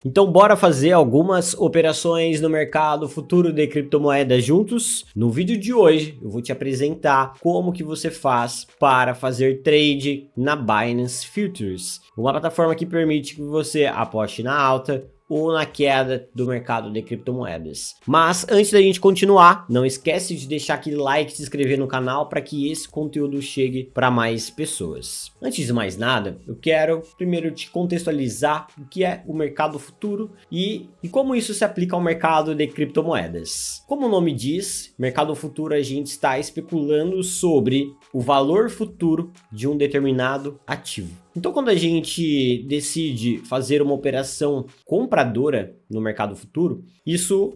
Então bora fazer algumas operações no mercado futuro de criptomoedas juntos? No vídeo de hoje eu vou te apresentar como que você faz para fazer trade na Binance Futures, uma plataforma que permite que você aposte na alta ou na queda do mercado de criptomoedas. Mas antes da gente continuar, não esquece de deixar aquele like e se inscrever no canal para que esse conteúdo chegue para mais pessoas. Antes de mais nada, eu quero primeiro te contextualizar o que é o mercado futuro e como isso se aplica ao mercado de criptomoedas. Como o nome diz, mercado futuro a gente está especulando sobre o valor futuro de um determinado ativo. Então, quando a gente decide fazer uma operação compradora no mercado futuro,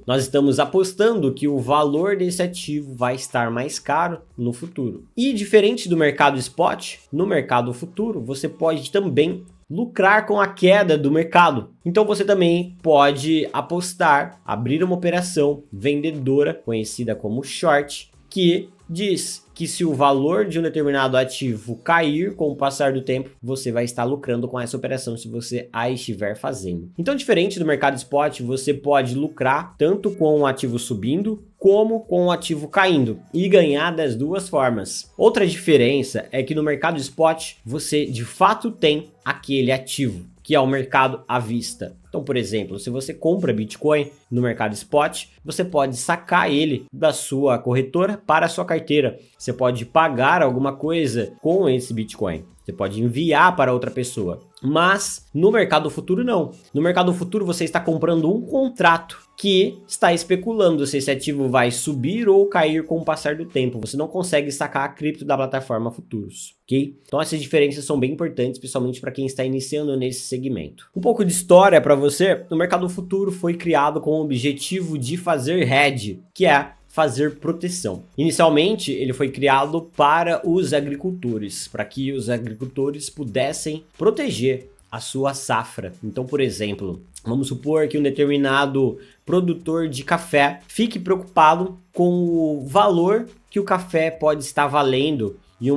nós estamos apostando que o valor desse ativo vai estar mais caro no futuro. E diferente do mercado spot, no mercado futuro você pode também lucrar com a queda do mercado. Então você também pode apostar, abrir uma operação vendedora, conhecida como short, que diz que se o valor de um determinado ativo cair com o passar do tempo, você vai estar lucrando com essa operação se você a estiver fazendo. Então, diferente do mercado spot, você pode lucrar tanto com o ativo subindo como com o ativo caindo e ganhar das duas formas. Outra diferença é que no mercado spot você de fato tem aquele ativo, que é o mercado à vista. Então, por exemplo, se você compra Bitcoin no mercado spot, você pode sacar ele da sua corretora para a sua carteira. Você pode pagar alguma coisa com esse Bitcoin. Você pode enviar para outra pessoa. Mas no mercado futuro não. No mercado futuro você está comprando um contrato que está especulando se esse ativo vai subir ou cair com o passar do tempo. Você não consegue sacar a cripto da plataforma futuros, ok? Então essas diferenças são bem importantes, principalmente para quem está iniciando nesse segmento. Um pouco de história para você. O mercado futuro foi criado com o objetivo de fazer hedge, que é fazer proteção. Inicialmente, ele foi criado para os agricultores, para que os agricultores pudessem proteger a sua safra. Então, por exemplo, vamos supor que um determinado produtor de café fique preocupado com o valor que o café pode estar valendo em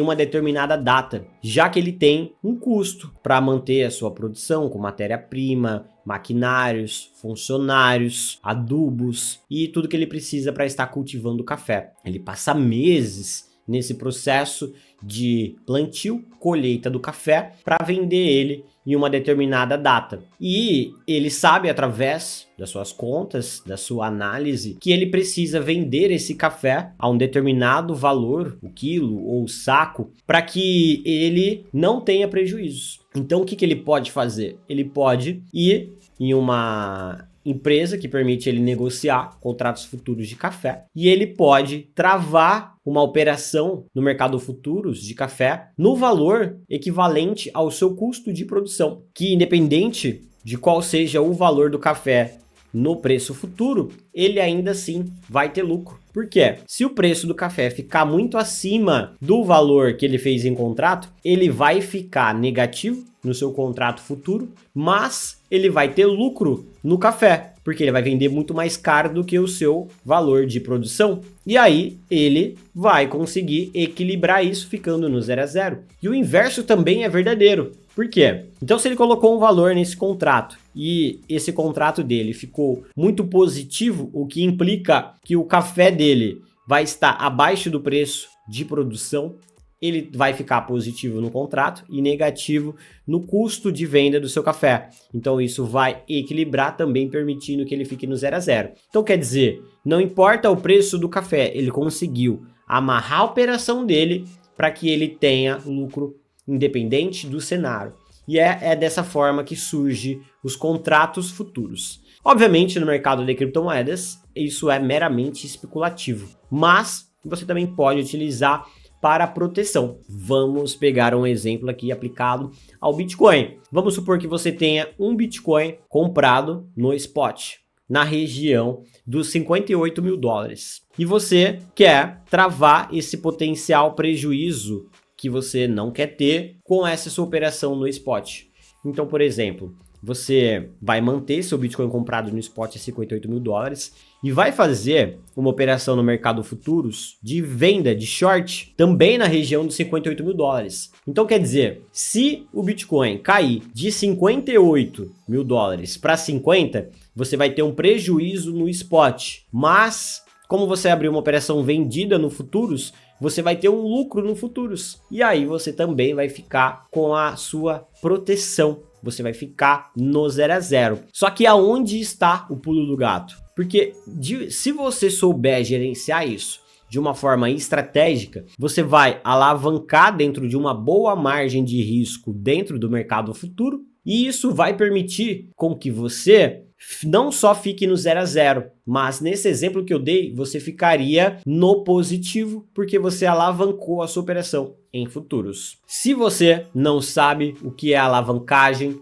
uma determinada data, já que ele tem um custo para manter a sua produção com matéria-prima, maquinários, funcionários, adubos e tudo que ele precisa para estar cultivando o café. Ele passa meses nesse processo de plantio, colheita do café para vender ele em uma determinada data. E ele sabe através das suas contas, da sua análise, que ele precisa vender esse café a um determinado valor, o quilo ou o saco, para que ele não tenha prejuízos. Então o que ele pode fazer? Ele pode ir em uma empresa que permite ele negociar contratos futuros de café e ele pode travar uma operação no mercado futuros de café no valor equivalente ao seu custo de produção, que independente de qual seja o valor do café no preço futuro, ele ainda assim vai ter lucro. Por quê? Se o preço do café ficar muito acima do valor que ele fez em contrato, ele vai ficar negativo no seu contrato futuro, mas ele vai ter lucro no café, porque ele vai vender muito mais caro do que o seu valor de produção. E aí ele vai conseguir equilibrar isso ficando no 0 a 0. E o inverso também é verdadeiro. Por quê? Então se ele colocou um valor nesse contrato e esse contrato dele ficou muito positivo, o que implica que o café dele vai estar abaixo do preço de produção, ele vai ficar positivo no contrato e negativo no custo de venda do seu café. Então isso vai equilibrar também, permitindo que ele fique no 0 a 0. Então quer dizer, não importa o preço do café, ele conseguiu amarrar a operação dele para que ele tenha lucro independente do cenário. E é dessa forma que surge os contratos futuros. Obviamente no mercado de criptomoedas isso é meramente especulativo, mas você também pode utilizar para proteção. Vamos pegar um exemplo aqui aplicado ao Bitcoin. Vamos supor que você tenha um Bitcoin comprado no spot, na região dos 58 mil dólares. E você quer travar esse potencial prejuízo que você não quer ter com essa sua operação no spot. Então, por exemplo, você vai manter seu Bitcoin comprado no spot a 58 mil dólares e vai fazer uma operação no mercado futuros de venda de short também na região dos 58 mil dólares. Então quer dizer, se o Bitcoin cair de 58 mil dólares para 50, você vai ter um prejuízo no spot, mas como você abriu uma operação vendida no futuros, você vai ter um lucro no futuros. E aí você também vai ficar com a sua proteção. Você vai ficar no 0 a 0. Só que aonde está o pulo do gato? Porque se você souber gerenciar isso de uma forma estratégica, você vai alavancar dentro de uma boa margem de risco dentro do mercado futuro. E isso vai permitir com que você não só fique no 0 a 0, mas nesse exemplo que eu dei, você ficaria no positivo, porque você alavancou a sua operação em futuros. Se você não sabe o que é alavancagem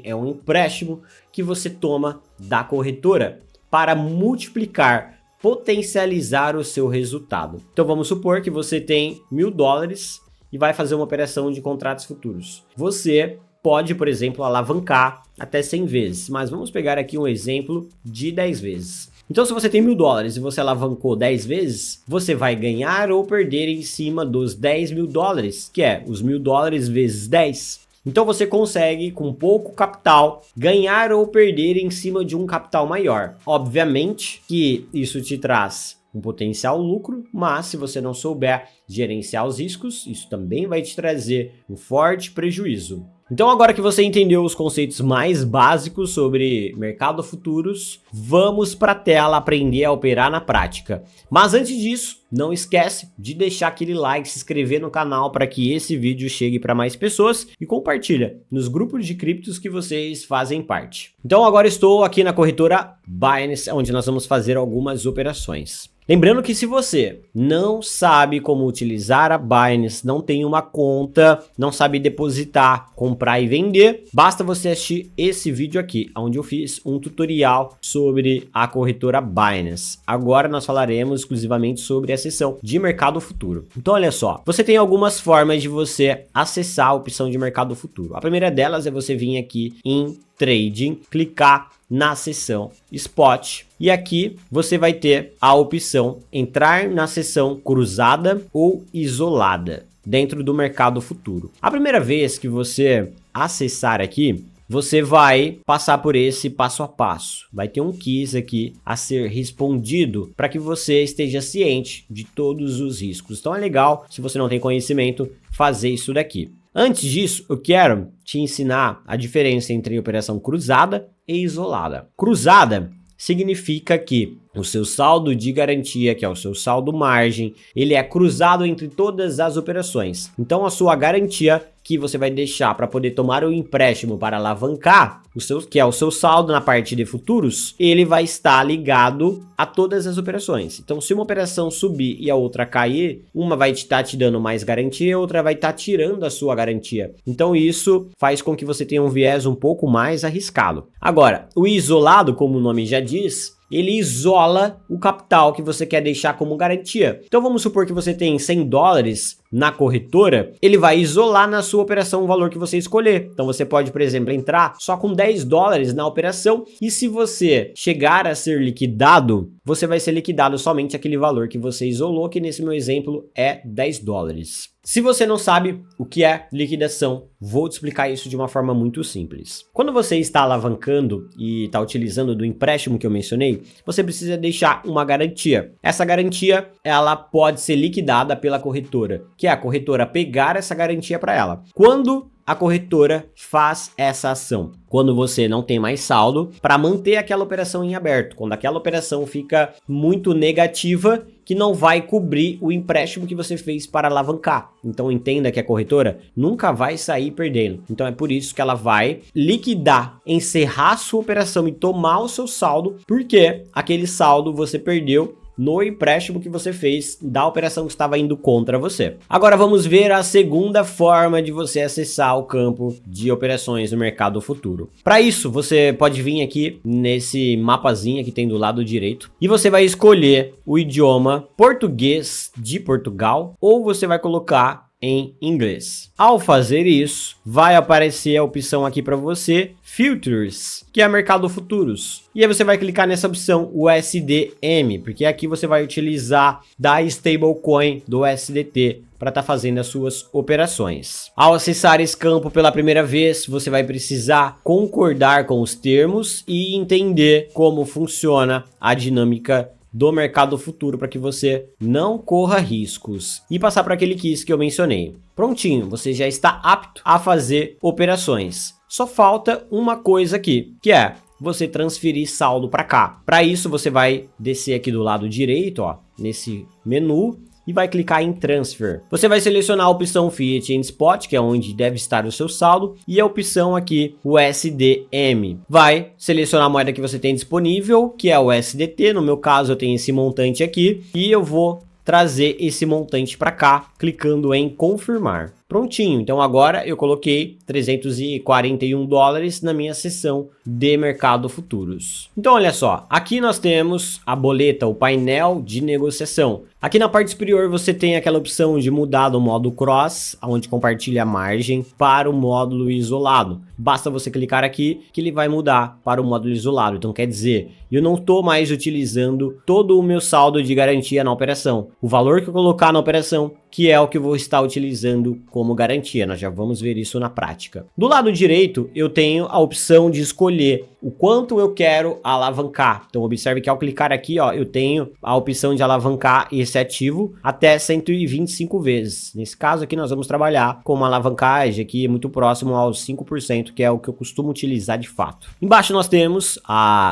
é um empréstimo que você toma da corretora para multiplicar, potencializar o seu resultado. Então vamos supor que você tem 1.000 dólares e vai fazer uma operação de contratos futuros. Você pode, por exemplo, alavancar até 100 vezes, mas vamos pegar aqui um exemplo de 10 vezes. Então, se você tem 1.000 dólares e você alavancou 10 vezes, você vai ganhar ou perder em cima dos 10.000 dólares, que é os 1.000 dólares vezes 10. Então, você consegue, com pouco capital, ganhar ou perder em cima de um capital maior. Obviamente que isso te traz um potencial lucro, mas se você não souber gerenciar os riscos, isso também vai te trazer um forte prejuízo. Então agora que você entendeu os conceitos mais básicos sobre mercado futuros, vamos para a tela aprender a operar na prática. Mas antes disso, não esquece de deixar aquele like, se inscrever no canal para que esse vídeo chegue para mais pessoas e compartilha nos grupos de criptos que vocês fazem parte. Então agora estou aqui na corretora Binance, onde nós vamos fazer algumas operações. Lembrando que se você não sabe como utilizar a Binance, não tem uma conta, não sabe depositar, comprar e vender, basta você assistir esse vídeo aqui, onde eu fiz um tutorial sobre a corretora Binance. Agora nós falaremos exclusivamente sobre a seção de mercado futuro. Então olha só, você tem algumas formas de você acessar a opção de mercado futuro. A primeira delas é você vir aqui em Trading, clicar na seção Spot e aqui você vai ter a opção entrar na seção cruzada ou isolada dentro do mercado futuro. A primeira vez que você acessar aqui, você vai passar por esse passo a passo. Vai ter um quiz aqui a ser respondido para que você esteja ciente de todos os riscos. Então é legal, se você não tem conhecimento, fazer isso daqui. Antes disso, eu quero te ensinar a diferença entre operação cruzada e isolada. Cruzada significa que o seu saldo de garantia, que é o seu saldo margem, ele é cruzado entre todas as operações. Então a sua garantia que você vai deixar para poder tomar o empréstimo para alavancar, que é o seu saldo na parte de futuros, ele vai estar ligado a todas as operações. Então se uma operação subir e a outra cair, uma vai estar te dando mais garantia, a outra vai estar tirando a sua garantia. Então isso faz com que você tenha um viés um pouco mais arriscado. Agora, o isolado, como o nome já diz, ele isola o capital que você quer deixar como garantia. Então vamos supor que você tem 100 dólares na corretora, ele vai isolar na sua operação o valor que você escolher. Então você pode, por exemplo, entrar só com 10 dólares na operação e se você chegar a ser liquidado, você vai ser liquidado somente aquele valor que você isolou, que nesse meu exemplo é 10 dólares. Se você não sabe o que é liquidação, vou te explicar isso de uma forma muito simples. Quando você está alavancando e está utilizando do empréstimo que eu mencionei, você precisa deixar uma garantia. Essa garantia, ela pode ser liquidada pela corretora, que é a corretora pegar essa garantia para ela. Quando a corretora faz essa ação? Quando você não tem mais saldo para manter aquela operação em aberto, quando aquela operação fica muito negativa, que não vai cobrir o empréstimo que você fez para alavancar. Então entenda que a corretora nunca vai sair perdendo. Então é por isso que ela vai liquidar, encerrar a sua operação e tomar o seu saldo, porque aquele saldo você perdeu no empréstimo que você fez da operação que estava indo contra você. Agora vamos ver a segunda forma de você acessar o campo de operações no mercado futuro. Para isso, você pode vir aqui nesse mapazinho que tem do lado direito e você vai escolher o idioma português de Portugal ou você vai colocar em inglês. Ao fazer isso, vai aparecer a opção aqui para você, Futures, que é mercado futuros. E aí você vai clicar nessa opção USDM, porque aqui você vai utilizar da stablecoin do USDT para estar fazendo as suas operações. Ao acessar esse campo pela primeira vez, você vai precisar concordar com os termos e entender como funciona a dinâmica do mercado futuro para que você não corra riscos e passar para aquele quiz que eu mencionei. Prontinho, você já está apto a fazer operações. Só falta uma coisa aqui, que é você transferir saldo para cá. Para isso você vai descer aqui do lado direito, ó, nesse menu, e vai clicar em Transfer. Você vai selecionar a opção Fiat and Spot, que é onde deve estar o seu saldo, e a opção aqui, o USDM. Vai selecionar a moeda que você tem disponível, que é o USDT. No meu caso, eu tenho esse montante aqui, e eu vou trazer esse montante para cá, clicando em confirmar. Prontinho, então agora eu coloquei 341 dólares na minha seção de mercado futuros. Então olha só, aqui nós temos a boleta, o painel de negociação. Aqui na parte superior você tem aquela opção de mudar do modo cross, onde compartilha a margem, para o módulo isolado. Basta você clicar aqui que ele vai mudar para o módulo isolado. Então quer dizer, eu não estou mais utilizando todo o meu saldo de garantia na operação. O valor que eu colocar na operação, que é o que eu vou estar utilizando como garantia. Nós já vamos ver isso na prática. Do lado direito, eu tenho a opção de escolher o quanto eu quero alavancar. Então observe que ao clicar aqui, ó, eu tenho a opção de alavancar esse ativo até 125 vezes. Nesse caso aqui nós vamos trabalhar com uma alavancagem aqui muito próximo aos 5%, que é o que eu costumo utilizar de fato. Embaixo nós temos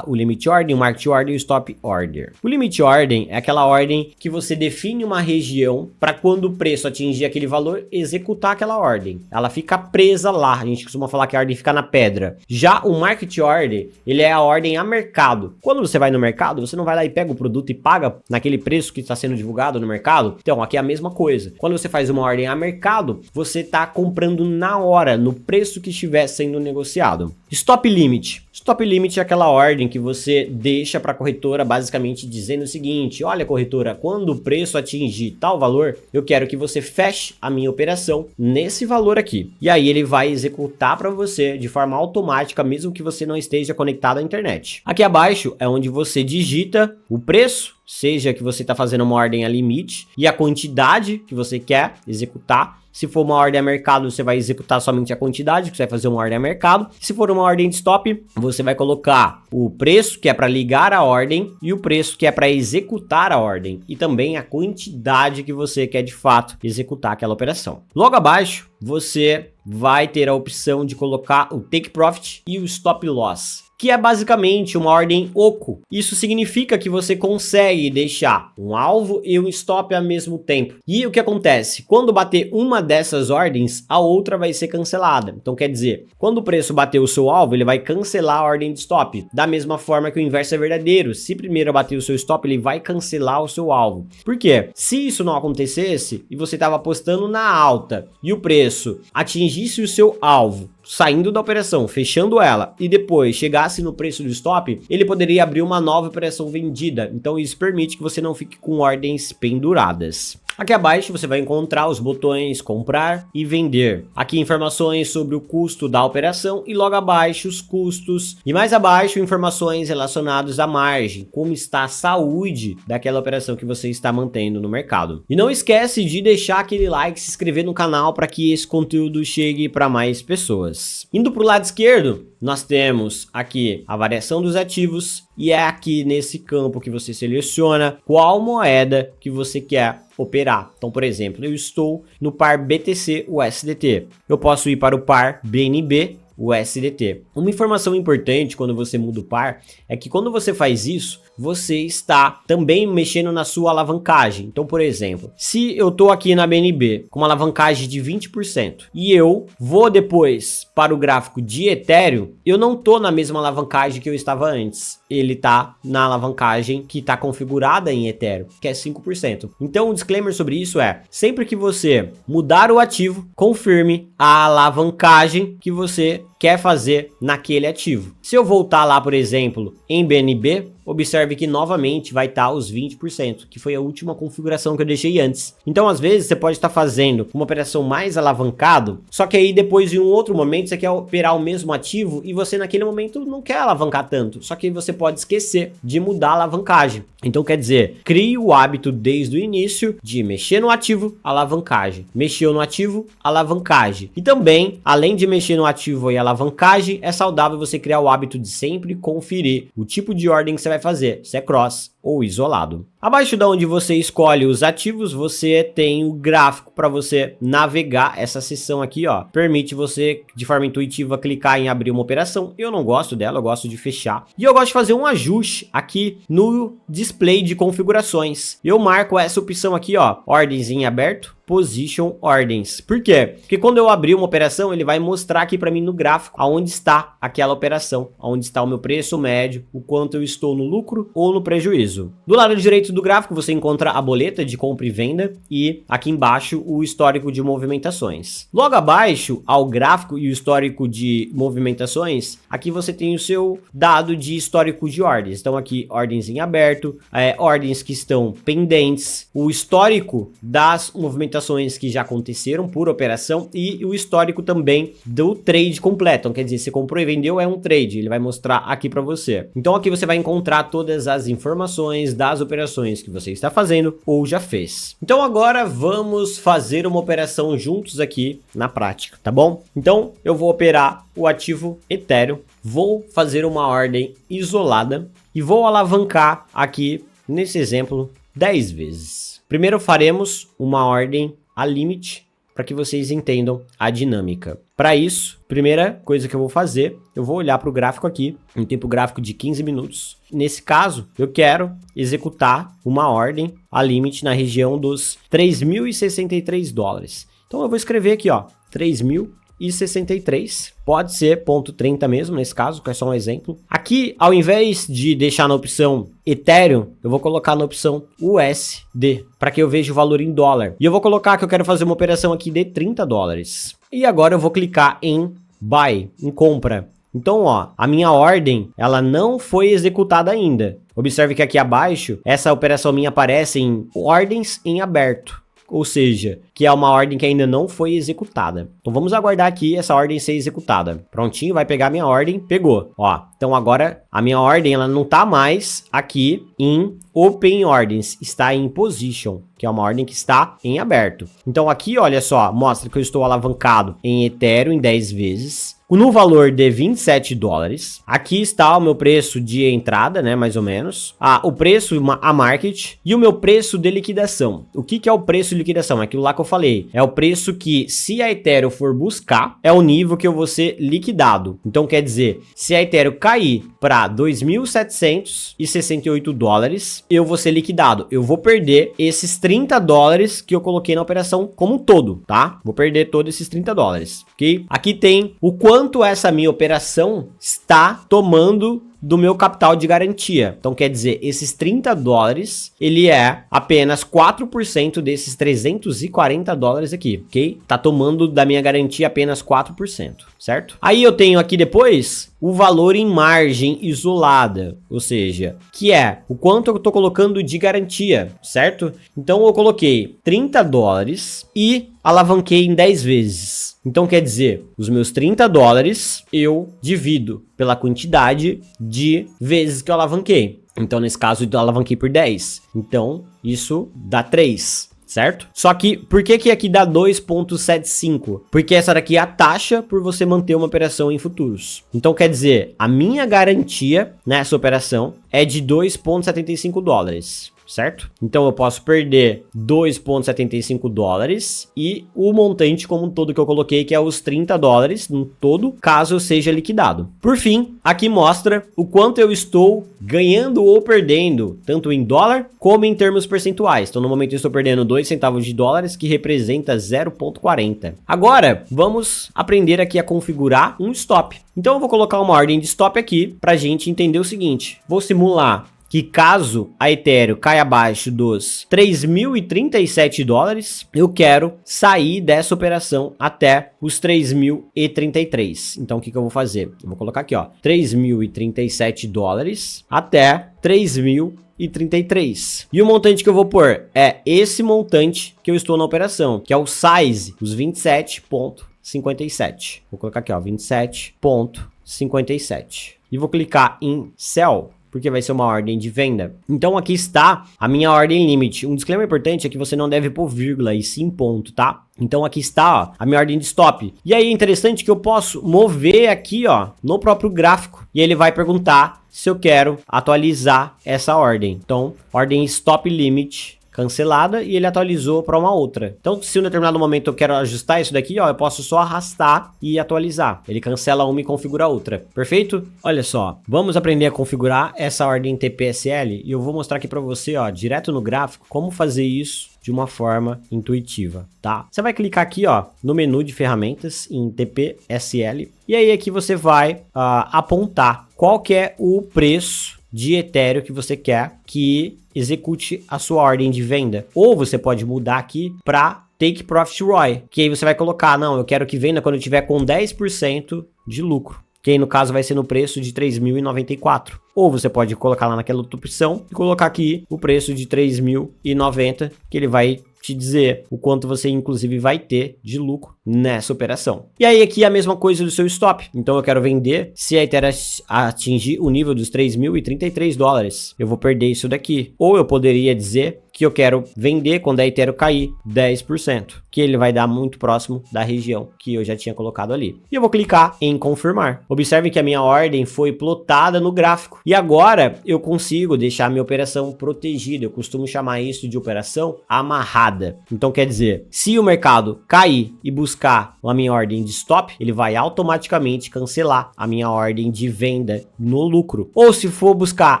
o Limit Order, o Market Order e o Stop Order. O Limit Order é aquela ordem que você define uma região para quando o preço atingir aquele valor, executar aquela ordem. Ela fica presa lá. A gente costuma falar que a ordem fica na pedra. Já o Market Order, ele é a ordem a mercado. Quando você vai no mercado, você não vai lá e pega o produto e paga naquele preço que está sendo divulgado no mercado. Então, aqui é a mesma coisa. Quando você faz uma ordem a mercado, você está comprando na hora, no preço que estiver sendo negociado. Stop Limit. Stop Limit é aquela ordem que você deixa para a corretora basicamente dizendo o seguinte: olha, corretora, quando o preço atingir tal valor, eu quero que você feche a minha operação nesse valor aqui. E aí ele vai executar para você de forma automática, mesmo que você não esteja conectado à internet. Aqui abaixo é onde você digita o preço, seja que você está fazendo uma ordem a limite, e a quantidade que você quer executar. Se for uma ordem a mercado, você vai executar somente a quantidade, que você vai fazer uma ordem a mercado. Se for uma ordem de stop, você vai colocar o preço, que é para ligar a ordem, e o preço, que é para executar a ordem, e também a quantidade que você quer de fato executar aquela operação. Logo abaixo, você vai ter a opção de colocar o Take Profit e o Stop Loss, que é basicamente uma ordem oco. Isso significa que você consegue deixar um alvo e um stop ao mesmo tempo. E o que acontece? Quando bater uma dessas ordens, a outra vai ser cancelada. Então quer dizer, quando o preço bater o seu alvo, ele vai cancelar a ordem de stop. Da mesma forma que o inverso é verdadeiro. Se primeiro bater o seu stop, ele vai cancelar o seu alvo. Por quê? Se isso não acontecesse e você estava apostando na alta e o preço atingisse o seu alvo, saindo da operação, fechando ela, e depois chegasse no preço do stop, ele poderia abrir uma nova operação vendida. Então isso permite que você não fique com ordens penduradas. Aqui abaixo você vai encontrar os botões comprar e vender. Aqui informações sobre o custo da operação e logo abaixo os custos. E mais abaixo informações relacionadas à margem, como está a saúde daquela operação que você está mantendo no mercado. E não esquece de deixar aquele like, se inscrever no canal para que esse conteúdo chegue para mais pessoas. Indo para o lado esquerdo, nós temos aqui a variação dos ativos e é aqui nesse campo que você seleciona qual moeda que você quer operar. Então, por exemplo, eu estou no par BTC USDT. Eu posso ir para o par BNB USDT. Uma informação importante quando você muda o par é que quando você faz isso, você está também mexendo na sua alavancagem. Então, por exemplo, se eu estou aqui na BNB com uma alavancagem de 20% e eu vou depois para o gráfico de Ethereum, eu não estou na mesma alavancagem que eu estava antes. Ele está na alavancagem que está configurada em Ethereum, que é 5%. Então, o disclaimer sobre isso é, sempre que você mudar o ativo, confirme a alavancagem que você quer fazer naquele ativo. Se eu voltar lá, por exemplo, em BNB, observe que novamente vai estar os 20%, que foi a última configuração que eu deixei antes. Então, às vezes, você pode estar fazendo uma operação mais alavancado, só que aí depois em um outro momento você quer operar o mesmo ativo e você naquele momento não quer alavancar tanto, só que você pode esquecer de mudar a alavancagem. Então, quer dizer, crie o hábito desde o início de mexer no ativo, alavancagem. Mexeu no ativo, alavancagem. E também, além de mexer no ativo e alavancagem, é saudável você criar o hábito de sempre conferir o tipo de ordem que você vai fazer, se é cross ou isolado. Abaixo da onde você escolhe os ativos, você tem o gráfico para você navegar. Essa seção aqui, ó, permite você de forma intuitiva clicar em abrir uma operação. Eu não gosto dela, eu gosto de fechar. E eu gosto de fazer um ajuste aqui no display de configurações. Eu marco essa opção aqui, ó, ordens em aberto, Position Ordens. Por quê? Porque quando eu abrir uma operação, ele vai mostrar aqui para mim no gráfico aonde está aquela operação, aonde está o meu preço médio, o quanto eu estou no lucro ou no prejuízo. Do lado direito do gráfico você encontra a boleta de compra e venda e aqui embaixo o histórico de movimentações. Logo abaixo ao gráfico e o histórico de movimentações, aqui você tem o seu dado de histórico de ordens. Então aqui ordens em aberto, ordens que estão pendentes, o histórico das movimentações que já aconteceram por operação e o histórico também do trade completo. Então, quer dizer, você comprou e vendeu é um trade, ele vai mostrar aqui para você. Então aqui você vai encontrar todas as informações das operações que você está fazendo ou já fez. Então agora vamos fazer uma operação juntos aqui na prática, tá bom? Então eu vou operar o ativo Ethereum, vou fazer uma ordem isolada e vou alavancar aqui nesse exemplo 10 vezes. Primeiro faremos uma ordem a limite para que vocês entendam a dinâmica. Para isso, primeira coisa que eu vou fazer, eu vou olhar para o gráfico aqui, um tempo gráfico de 15 minutos. Nesse caso, eu quero executar uma ordem a limite na região dos 3.063 dólares. Então eu vou escrever aqui, ó, 3.063, pode ser ponto 30 mesmo nesse caso, que é só um exemplo. Aqui, ao invés de deixar na opção Ethereum, eu vou colocar na opção USD, para que eu veja o valor em dólar. E eu vou colocar que eu quero fazer uma operação aqui de 30 dólares. E agora eu vou clicar em Buy, em compra. Então, ó, a minha ordem, ela não foi executada ainda. Observe que aqui abaixo, essa operação minha aparece em ordens em aberto. Ou seja, que é uma ordem que ainda não foi executada. Então vamos aguardar aqui essa ordem ser executada. Prontinho, vai pegar minha ordem, pegou. Ó, então agora a minha ordem ela não tá mais aqui em Open Ordens, está em Position, que é uma ordem que está em aberto. Então aqui, olha só, mostra que eu estou alavancado em Ethereum em 10 vezes. No valor de 27 dólares. Aqui está o meu preço de entrada, né, mais ou menos. O preço a market e o meu preço de liquidação. O que é o preço de liquidação? Aquilo lá que eu falei. É o preço que, se a Ethereum for buscar, é o nível que eu vou ser liquidado. Então, quer dizer, se a Ethereum cair para 2.768 dólares, eu vou ser liquidado. Eu vou perder esses 30 dólares que eu coloquei na operação como um todo, tá? Vou perder todos esses 30 dólares, ok? Aqui tem o quanto essa minha operação está tomando do meu capital de garantia. Então quer dizer, esses 30 dólares, ele é apenas 4% desses 340 dólares aqui, ok? Tá tomando da minha garantia apenas 4%, certo? Aí eu tenho aqui depois o valor em margem isolada, ou seja, que é o quanto eu tô colocando de garantia, certo? Então eu coloquei 30 dólares e alavanquei em 10 vezes. Então quer dizer, os meus 30 dólares eu divido pela quantidade de vezes que eu alavanquei. Então nesse caso eu alavanquei por 10. Então isso dá 3. Certo? Só que, por que aqui dá 2,75? Porque essa daqui é a taxa por você manter uma operação em futuros. Então, quer dizer, a minha garantia nessa operação é de 2,75 dólares. Certo? Então eu posso perder 2,75 dólares e o montante como um todo que eu coloquei, que é os 30 dólares no todo, caso eu seja liquidado. Por fim, aqui mostra o quanto eu estou ganhando ou perdendo, tanto em dólar como em termos percentuais. Então no momento eu estou perdendo 2 centavos de dólares, que representa 0,40. Agora, vamos aprender aqui a configurar um stop. Então eu vou colocar uma ordem de stop aqui para a gente entender o seguinte. Vou simular que caso a Ethereum caia abaixo dos 3.037 dólares, eu quero sair dessa operação até os 3.033. Então o que eu vou fazer? Eu vou colocar aqui, ó, 3.037 dólares até 3.033. E o montante que eu vou pôr é esse montante que eu estou na operação, que é o size, os 27,57. Vou colocar aqui, ó, 27,57. E vou clicar em Sell, porque vai ser uma ordem de venda. Então aqui está a minha ordem limite. Um disclaimer importante é que você não deve pôr vírgula e sim ponto, tá? Então aqui está, ó, a minha ordem de stop. E aí é interessante que eu posso mover aqui, ó, no próprio gráfico. E ele vai perguntar se eu quero atualizar essa ordem. Então, ordem stop limit cancelada, e ele atualizou para uma outra. Então, se em um determinado momento eu quero ajustar isso daqui, ó, eu posso só arrastar e atualizar. Ele cancela uma e configura outra. Perfeito? Olha só, vamos aprender a configurar essa ordem TPSL e eu vou mostrar aqui para você, ó, direto no gráfico, como fazer isso de uma forma intuitiva, tá? Você vai clicar aqui, ó, no menu de ferramentas em TPSL e aí aqui você vai apontar qual que é o preço de Ethereum que você quer que execute a sua ordem de venda. Ou você pode mudar aqui para Take Profit ROI, que aí você vai colocar, não, eu quero que venda quando eu tiver com 10% de lucro, que aí no caso vai ser no preço de 3.094. Ou você pode colocar lá naquela outra opção e colocar aqui o preço de 3.090, que ele vai te dizer o quanto você inclusive vai ter de lucro nessa operação. E aí aqui a mesma coisa do seu stop. Então eu quero vender se a Ethereum atingir o nível dos 3.033 dólares. Eu vou perder isso daqui. Ou eu poderia dizer que eu quero vender quando a Ethereum cair 10%, que ele vai dar muito próximo da região que eu já tinha colocado ali. E eu vou clicar em confirmar. Observe que a minha ordem foi plotada no gráfico. E agora eu consigo deixar a minha operação protegida. Eu costumo chamar isso de operação amarrada. Então quer dizer, se o mercado cair e buscar a minha ordem de stop, ele vai automaticamente cancelar a minha ordem de venda no lucro. Ou se for buscar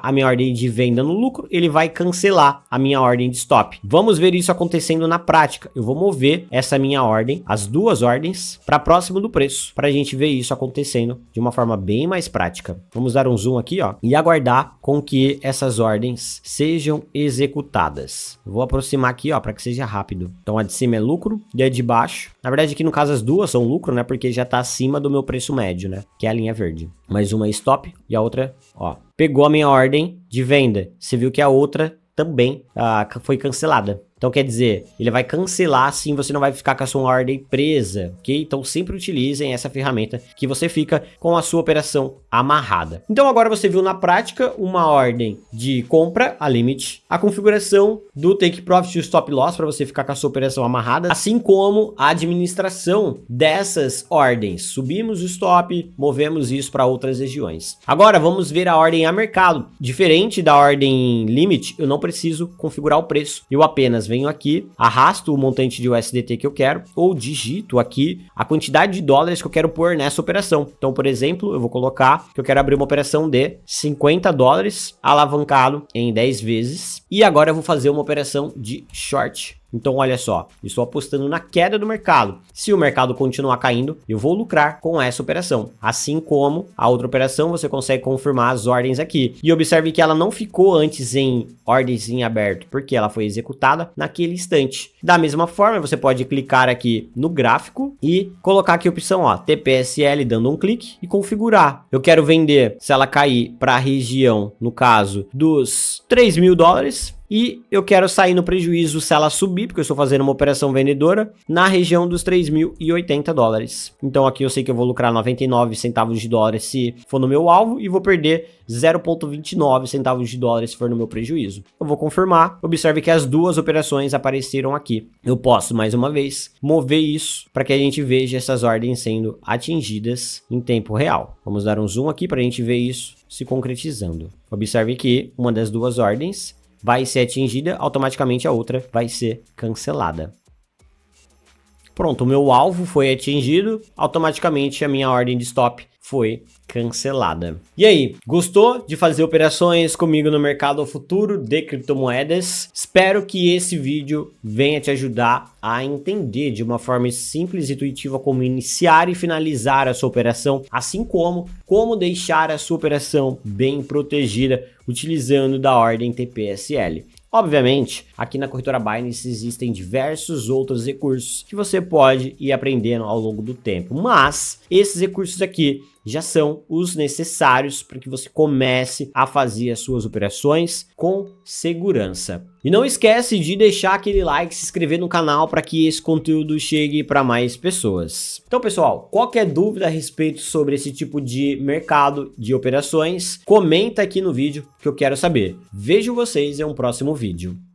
a minha ordem de venda no lucro, ele vai cancelar a minha ordem de stop. Vamos ver isso acontecendo na prática. Eu vou mover essa minha ordem, as duas ordens, para próximo do preço, para a gente ver isso acontecendo de uma forma bem mais prática. Vamos dar um zoom aqui, ó, e aguardar com que essas ordens sejam executadas. Eu vou aproximar aqui, ó, para que seja rápido. Então a de cima é lucro e a de baixo, na verdade aqui no caso as duas são lucro, né, porque já tá acima do meu preço médio, né, que é a linha verde. Mas uma é stop e a outra, ó, pegou a minha ordem de venda. Você viu que a outra também foi cancelada. Então quer dizer, ele vai cancelar, assim você não vai ficar com a sua ordem presa, ok? Então sempre utilizem essa ferramenta que você fica com a sua operação amarrada. Então agora você viu na prática uma ordem de compra a limit, a configuração do Take Profit e Stop Loss para você ficar com a sua operação amarrada, assim como a administração dessas ordens. Subimos o stop, movemos isso para outras regiões. Agora vamos ver a ordem a mercado. Diferente da ordem limit, eu não preciso configurar o preço, eu apenas venho aqui, arrasto o montante de USDT que eu quero, ou digito aqui a quantidade de dólares que eu quero pôr nessa operação. Então, por exemplo, eu vou colocar que eu quero abrir uma operação de 50 dólares alavancado em 10 vezes. E agora eu vou fazer uma operação de short. Então, olha só, estou apostando na queda do mercado. Se o mercado continuar caindo, eu vou lucrar com essa operação. Assim como a outra operação, você consegue confirmar as ordens aqui. E observe que ela não ficou antes em ordens em aberto, porque ela foi executada naquele instante. Da mesma forma, você pode clicar aqui no gráfico e colocar aqui a opção, ó, TPSL, dando um clique e configurar. Eu quero vender se ela cair para a região, no caso, dos 3.000 dólares. E eu quero sair no prejuízo se ela subir, porque eu estou fazendo uma operação vendedora na região dos 3.080 dólares. Então aqui eu sei que eu vou lucrar 99 centavos de dólar se for no meu alvo e vou perder 0,29 centavos de dólar se for no meu prejuízo. Eu vou confirmar. Observe que as duas operações apareceram aqui. Eu posso, mais uma vez, mover isso para que a gente veja essas ordens sendo atingidas em tempo real. Vamos dar um zoom aqui para a gente ver isso se concretizando. Observe que uma das duas ordens vai ser atingida, automaticamente a outra vai ser cancelada. Pronto, o meu alvo foi atingido, automaticamente a minha ordem de stop foi cancelada. E aí, gostou de fazer operações comigo no mercado futuro de criptomoedas? Espero que esse vídeo venha te ajudar a entender de uma forma simples e intuitiva como iniciar e finalizar a sua operação, assim como deixar a sua operação bem protegida utilizando da ordem TP/SL. Obviamente, aqui na corretora Binance existem diversos outros recursos que você pode ir aprendendo ao longo do tempo, mas esses recursos aqui já são os necessários para que você comece a fazer as suas operações com segurança. E não esquece de deixar aquele like, se inscrever no canal para que esse conteúdo chegue para mais pessoas. Então, pessoal, qualquer dúvida a respeito sobre esse tipo de mercado de operações, comenta aqui no vídeo que eu quero saber. Vejo vocês em um próximo vídeo.